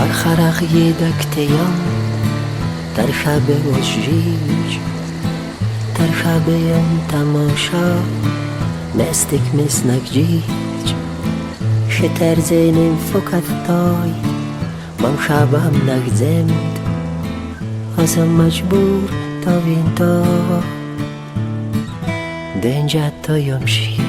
Arxaraq yedəktəyəm در شب وجریج در شبیم تماشا مستك مسنك جيج شتر زينم فقط تاي مام شبم نگزمد ازم مجبور تا وینتا دنجت تایم شیج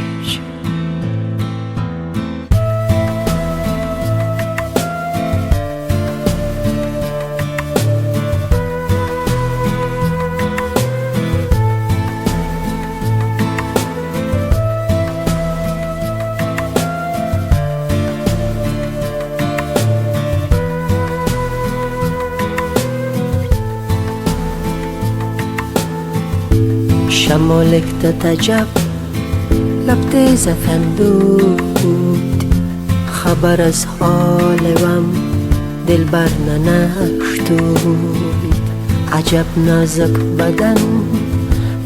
شمالك تتجب لبت زفندود خبر از حالم دل بر ننشتود عجب نازک بدن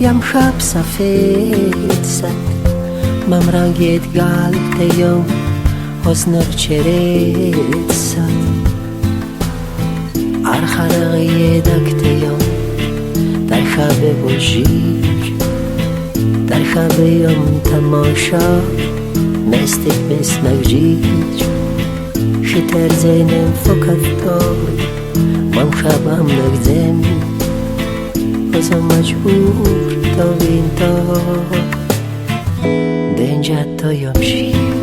یم شب سفید زد مم رنگید گلت یم حسنک چرید زد ارخرق یدکت یم در شب بوشیج در شبیم تماشا مستك مسنك جيج شتر زينم فقط تاي مام شبم نگزم ازم مجبور تا وینتا دنجت تایم شیج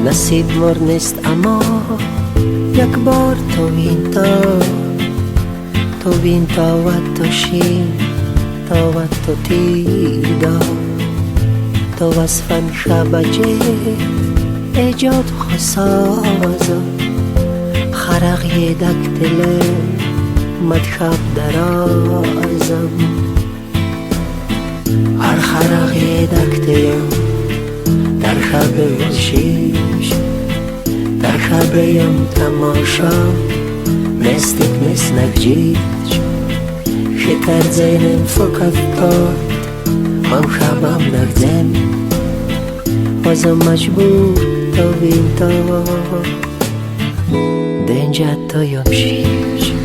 نصیب مر نیست اما یک بار تو وینتا و تو شین تا و تو تیدا تو وصفن شبجه ایجاد خسازم خرق یدک دل مدشب درازم هر خرق یدک دل در شب وشیش در شبیم تماشا مستك مسنك جيج شتر زينم فقط تاي مام شبم نگزم ازم مجبور تا وینتا دنجت تایم شیج